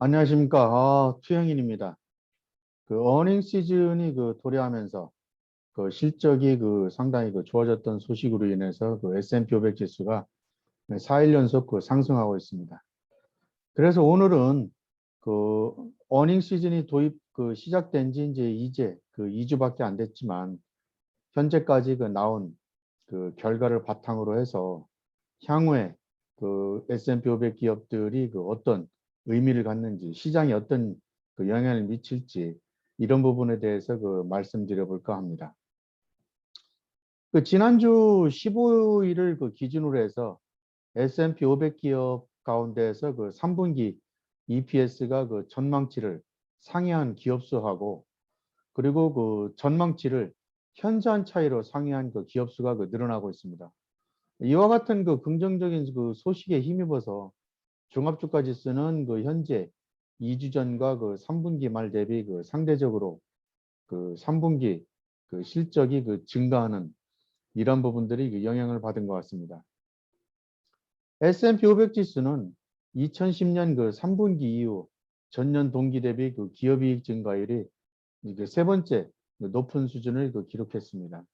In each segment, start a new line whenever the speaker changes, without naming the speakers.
안녕하십니까. 투영인입니다. 어닝 시즌이 도래하면서 실적이 상당히 좋아졌던 소식으로 인해서 S&P 500 지수가 4일 연속 상승하고 있습니다. 그래서 오늘은 어닝 시즌이 시작된 지 이제 2주밖에 안 됐지만 현재까지 나온 결과를 바탕으로 해서 향후에 S&P 500 기업들이 어떤 의미를 갖는지, 시장에 어떤 영향을 미칠지 이런 부분에 대해서 말씀드려 볼까 합니다. 지난주 15일을 기준으로 해서 S&P 500 기업 가운데에서 3분기 EPS가 전망치를 상회한 기업 수하고, 그리고 전망치를 현저한 차이로 상회한 기업 수가 늘어나고 있습니다. 이와 같은 긍정적인 소식에 힘입어서 종합주가 지수는 현재 2주 전과 3분기 말 대비 상대적으로 3분기 실적이 증가하는 이런 부분들이 영향을 받은 것 같습니다. S&P 500 지수는 2010년 3분기 이후 전년 동기 대비 기업이익 증가율이 세 번째 높은 수준을 기록했습니다.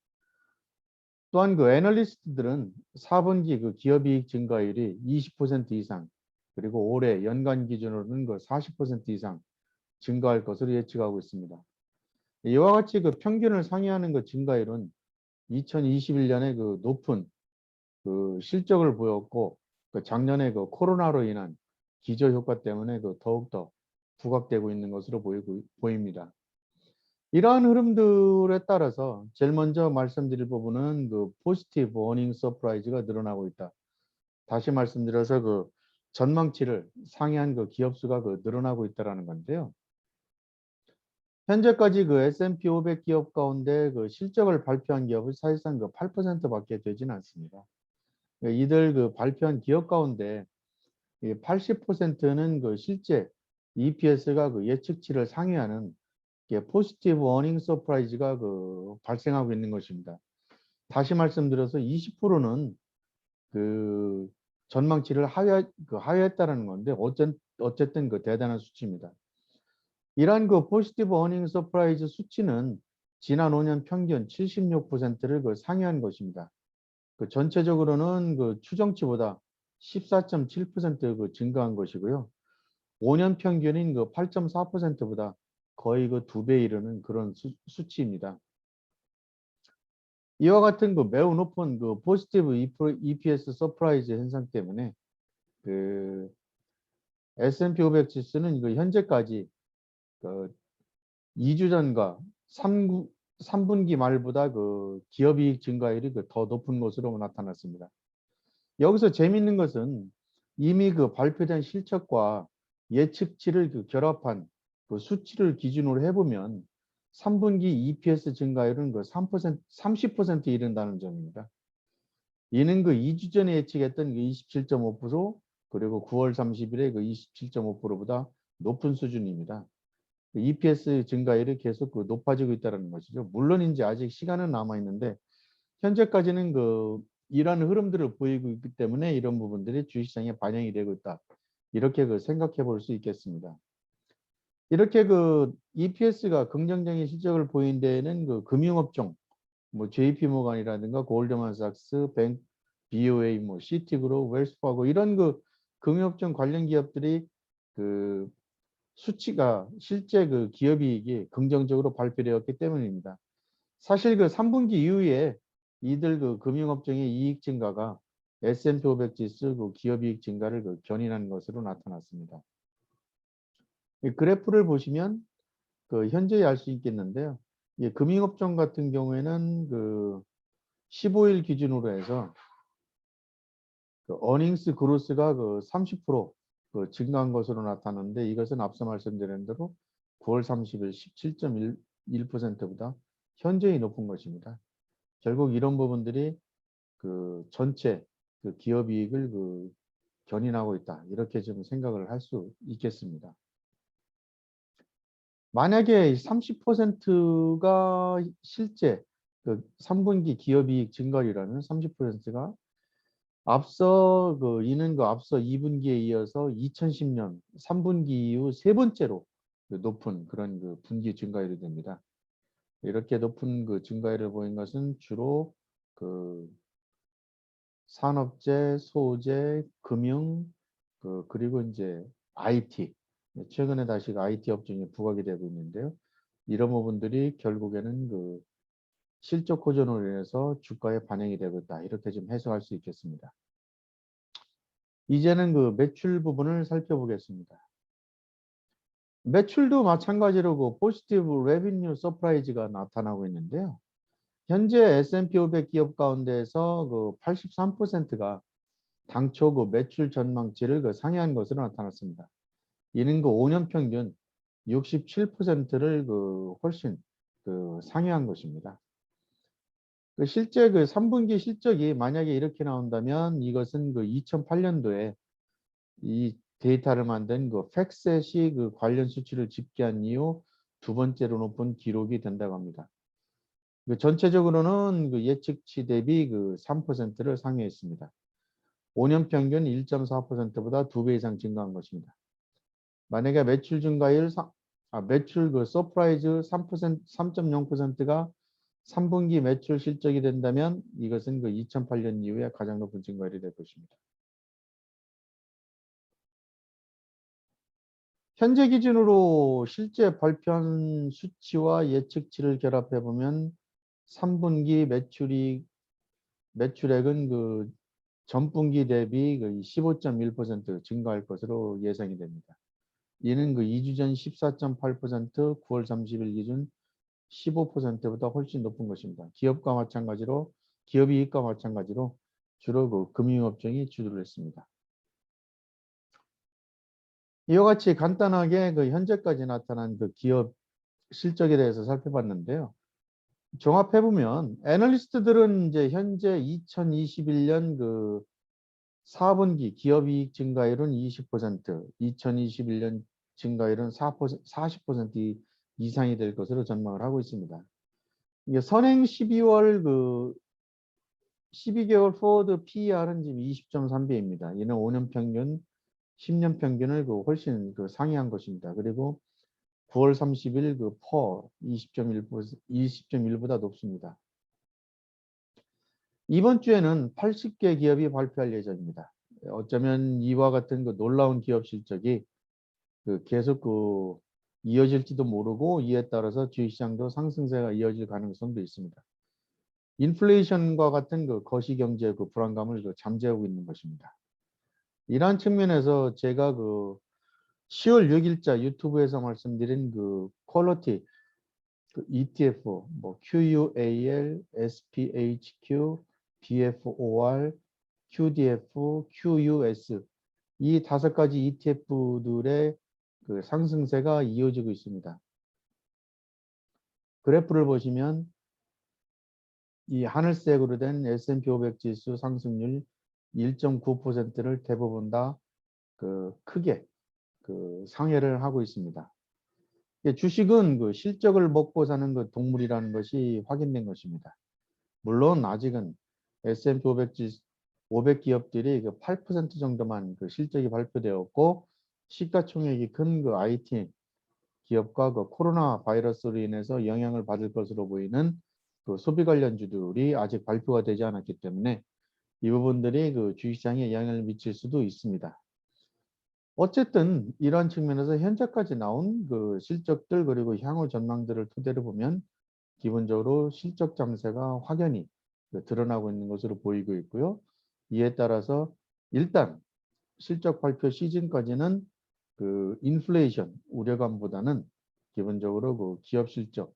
또한 애널리스트들은 4분기 기업이익 증가율이 20% 이상, 그리고 올해 연간 기준으로는 40% 이상 증가할 것으로 예측하고 있습니다. 이와 같이 평균을 상회하는 증가율은 2021년에 높은 실적을 보였고, 작년에 코로나로 인한 기저효과 때문에 더욱더 부각되고 있는 것으로 보입니다. 이러한 흐름들에 따라서 제일 먼저 말씀드릴 부분은 포지티브 어닝 서프라이즈가 늘어나고 있다. 다시 말씀드려서 전망치를 상회한 기업 수가 늘어나고 있다는 건데요. 현재까지 S&P 500 기업 가운데 실적을 발표한 기업은 사실상 8%밖에 되지는 않습니다. 이들 발표한 기업 가운데 80%는 실제 EPS가 예측치를 상회하는 포지티브 어닝 서프라이즈가 발생하고 있는 것입니다. 다시 말씀드려서 20%는 전망치를 하회했다는 건데 어쨌든 대단한 수치입니다. 이러한 포지티브 어닝 서프라이즈 수치는 지난 5년 평균 76%를 상회한 것입니다. 전체적으로는 추정치보다 14.7% 증가한 것이고요. 5년 평균인 8.4%보다 거의 2배 이르는 그런 수치입니다. 이와 같은 매우 높은 포지티브 EPS 서프라이즈 현상 때문에 S&P 500 지수는 현재까지 2주 전과 3분기 말보다 기업이익 증가율이 더 높은 것으로 나타났습니다. 여기서 재미있는 것은 이미 발표된 실적과 예측치를 결합한 수치를 기준으로 해보면 3분기 EPS 증가율은 3%, 30% 이른다는 점입니다. 이는 2주 전에 예측했던 27.5% 그리고 9월 30일에 27.5%보다 높은 수준입니다. EPS 증가율이 계속 높아지고 있다는 것이죠. 물론 이제 아직 시간은 남아 있는데 현재까지는 이러한 흐름들을 보이고 있기 때문에 이런 부분들이 주식시장에 반영이 되고 있다. 이렇게 생각해 볼 수 있겠습니다. 이렇게 EPS가 긍정적인 실적을 보인 데에는 금융업종, 뭐 JP모간이라든가 골드만삭스, BOA, 시티그룹, 웰스파고 이런 금융업종 관련 기업들이 수치가 실제 기업이익이 긍정적으로 발표되었기 때문입니다. 사실 3분기 이후에 이들 금융업종의 이익 증가가 S&P 500 지수 기업이익 증가를 견인한 것으로 나타났습니다. 이 그래프를 보시면 현재 알 수 있겠는데요. 금융업종 같은 경우에는 15일 기준으로 해서 어닝스 그로스가 30% 증가한 것으로 나타났는데 이것은 앞서 말씀드린 대로 9월 30일 17.1%보다 현저히 높은 것입니다. 결국 이런 부분들이 전체 기업이익을 견인하고 있다. 이렇게 좀 생각을 할 수 있겠습니다. 만약에 30%가 실제 3분기 기업이익 증가율이라면 30%가 앞서 2분기에 이어서 2010년 3분기 이후 세 번째로 높은 그런 분기 증가율이 됩니다. 이렇게 높은 증가율을 보인 것은 주로 그 산업재, 소재, 금융, 그리고 이제 IT. 최근에 다시 IT 업종이 부각이 되고 있는데요. 이런 부분들이 결국에는 실적 호전으로 인해서 주가에 반영이 되고 있다. 이렇게 좀 해석할 수 있겠습니다. 이제는 매출 부분을 살펴보겠습니다. 매출도 마찬가지로 포지티브 레비뉴 서프라이즈가 나타나고 있는데요. 현재 S&P 500 기업 가운데에서 83%가 당초 매출 전망치를 상회한 것으로 나타났습니다. 이는 5년 평균 67%를 훨씬 상회한 것입니다. 실제 3분기 실적이 만약에 이렇게 나온다면 이것은 2008년도에 이 데이터를 만든 팩셋이 관련 수치를 집계한 이후 두 번째로 높은 기록이 된다고 합니다. 전체적으로는 예측치 대비 3%를 상회했습니다. 5년 평균 1.4%보다 2배 이상 증가한 것입니다. 만약에 매출 증가율, 매출 서프라이즈 3.0%가 3분기 매출 실적이 된다면 이것은 2008년 이후에 가장 높은 증가율이 될 것입니다. 현재 기준으로 실제 발표한 수치와 예측치를 결합해 보면 3분기 매출액은 전분기 대비 15.1% 증가할 것으로 예상이 됩니다. 이는 2주 전 14.8%, 9월 30일 기준 15%보다 훨씬 높은 것입니다. 기업이익과 마찬가지로 주로 금융업종이 주도를 했습니다. 이와 같이 간단하게 현재까지 나타난 기업 실적에 대해서 살펴봤는데요. 종합해보면 애널리스트들은 이제 현재 2021년 4분기 기업이익 증가율은 20%, 2021년 증가율은 40% 이상이 될 것으로 전망을 하고 있습니다. 이게 선행 12개월 포워드 PER은 지금 20.3배입니다. 이는 5년 평균, 10년 평균을 훨씬 상회한 것입니다. 그리고 9월 30일 퍼 20.1보다 높습니다. 이번 주에는 80개 기업이 발표할 예정입니다. 어쩌면 이와 같은 놀라운 기업 실적이 계속 이어질지도 모르고 이에 따라서 주식시장도 상승세가 이어질 가능성도 있습니다. 인플레이션과 같은 거시경제 불안감을 잠재우고 있는 것입니다. 이러한 측면에서 제가 10월 6일자 유튜브에서 말씀드린 퀄러티 ETF, QUAL, SPHQ, BFOR, QDF, QUS 이 5가지 ETF들의 상승세가 이어지고 있습니다. 그래프를 보시면 이 하늘색으로 된 S&P 500 지수 상승률 1.9%를 대부분 다 크게 상회를 하고 있습니다. 주식은 실적을 먹고 사는 동물이라는 것이 확인된 것입니다. 물론 아직은 S&P 500 기업들이 8% 정도만 실적이 발표되었고 시가총액이 큰 IT 기업과 코로나 바이러스로 인해서 영향을 받을 것으로 보이는 소비 관련주들이 아직 발표가 되지 않았기 때문에 이 부분들이 주식시장에 영향을 미칠 수도 있습니다. 어쨌든 이러한 측면에서 현재까지 나온 실적들 그리고 향후 전망들을 토대로 보면 기본적으로 실적 잠세가 확연히 드러나고 있는 것으로 보이고 있고요. 이에 따라서 일단 실적 발표 시즌까지는 인플레이션 우려감보다는 기본적으로 기업 실적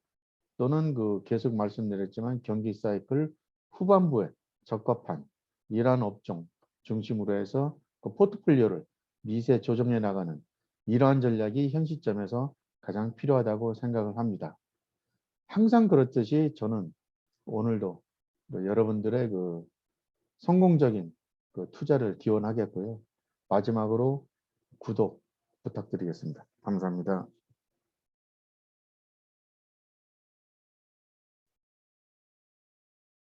또는 계속 말씀드렸지만 경기 사이클 후반부에 적합한 이러한 업종 중심으로 해서 포트폴리오를 미세 조정해 나가는 이러한 전략이 현 시점에서 가장 필요하다고 생각을 합니다. 항상 그렇듯이 저는 오늘도 여러분들의 성공적인 투자를 기원하겠고요. 마지막으로 구독 부탁드리겠습니다. 감사합니다.